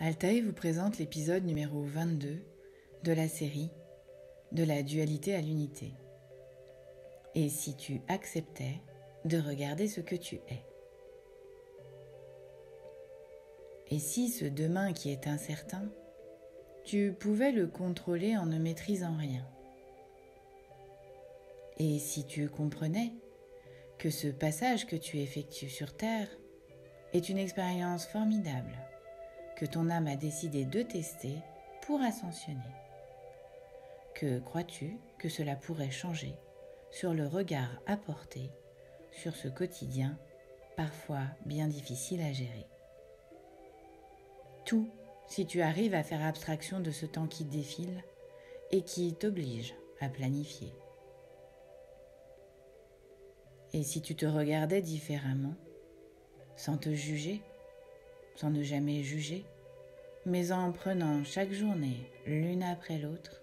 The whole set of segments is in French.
Altaï vous présente l'épisode numéro 22 de la série De la dualité à l'unité. Et si tu acceptais de regarder ce que tu es? Et si ce demain qui est incertain, tu pouvais le contrôler en ne maîtrisant rien? Et si tu comprenais que ce passage que tu effectues sur Terre est une expérience formidable que ton âme a décidé de tester pour ascensionner? Que crois-tu que cela pourrait changer sur le regard à porter sur ce quotidien parfois bien difficile à gérer? Tout si tu arrives à faire abstraction de ce temps qui défile et qui t'oblige à planifier. Et si tu te regardais différemment, sans te juger, sans ne jamais juger, mais en prenant chaque journée l'une après l'autre,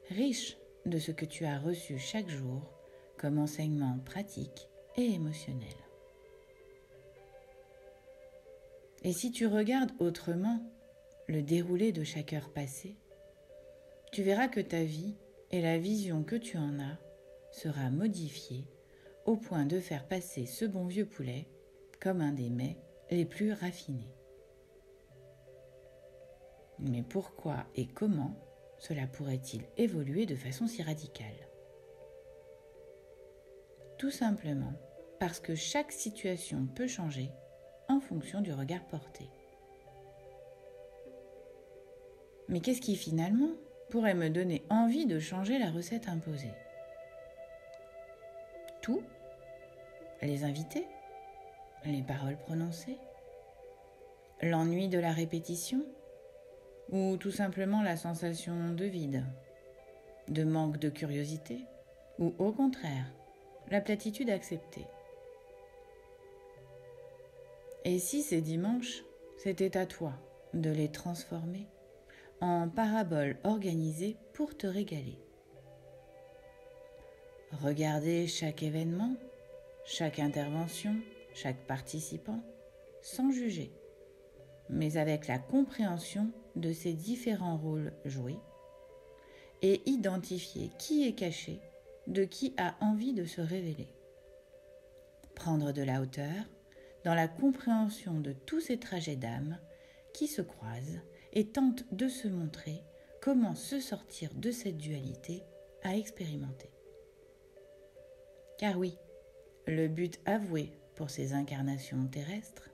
riche de ce que tu as reçu chaque jour comme enseignement pratique et émotionnel. Et si tu regardes autrement le déroulé de chaque heure passée, tu verras que ta vie et la vision que tu en as sera modifiée au point de faire passer ce bon vieux poulet comme un des mets les plus raffinés. Mais pourquoi et comment cela pourrait-il évoluer de façon si radicale? Tout simplement parce que chaque situation peut changer en fonction du regard porté. Mais qu'est-ce qui finalement pourrait me donner envie de changer la recette imposée? Tout? Les invités? Les paroles prononcées? L'ennui de la répétition? Ou tout simplement la sensation de vide, de manque de curiosité, ou au contraire, la platitude acceptée? Et si ces dimanches, c'était à toi de les transformer en paraboles organisées pour te régaler? Regarder chaque événement, chaque intervention, chaque participant, sans juger, mais avec la compréhension de ces différents rôles joués et identifier qui est caché, de qui a envie de se révéler. Prendre de la hauteur dans la compréhension de tous ces trajets d'âme qui se croisent et tentent de se montrer comment se sortir de cette dualité à expérimenter. Car oui, le but avoué pour ces incarnations terrestres,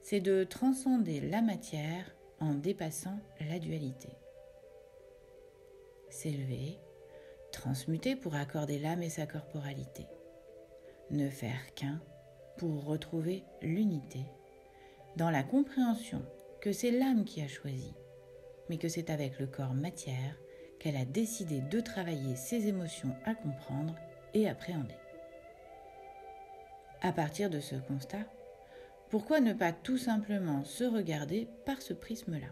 c'est de transcender la matière en dépassant la dualité. S'élever, transmuter pour accorder l'âme et sa corporalité. Ne faire qu'un pour retrouver l'unité, dans la compréhension que c'est l'âme qui a choisi, mais que c'est avec le corps matière qu'elle a décidé de travailler ses émotions à comprendre et appréhender. À partir de ce constat, pourquoi ne pas tout simplement se regarder par ce prisme-là?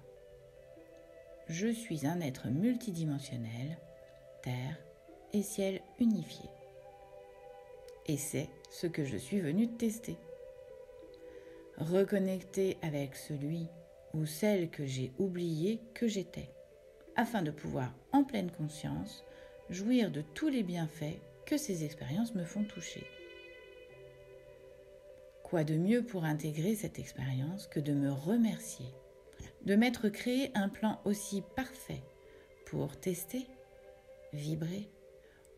Je suis un être multidimensionnel, terre et ciel unifié. Et c'est ce que je suis venu tester. Reconnecter avec celui ou celle que j'ai oublié que j'étais, afin de pouvoir, en pleine conscience, jouir de tous les bienfaits que ces expériences me font toucher. Quoi de mieux pour intégrer cette expérience que de me remercier, de m'être créé un plan aussi parfait pour tester, vibrer,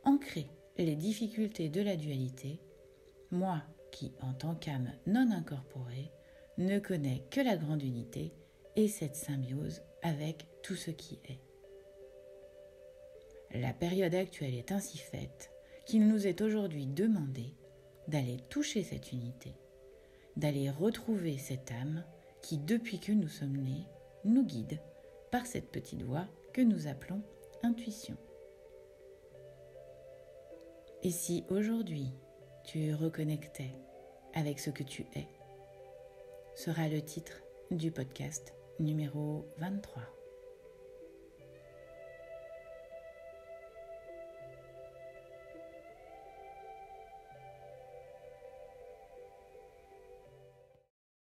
ancrer les difficultés de la dualité, moi qui, en tant qu'âme non incorporée, ne connais que la grande unité et cette symbiose avec tout ce qui est. La période actuelle est ainsi faite qu'il nous est aujourd'hui demandé d'aller toucher cette unité, d'aller retrouver cette âme qui, depuis que nous sommes nés, nous guide par cette petite voix que nous appelons intuition. Et si aujourd'hui tu reconnectais avec ce que tu es, sera le titre du podcast numéro 23.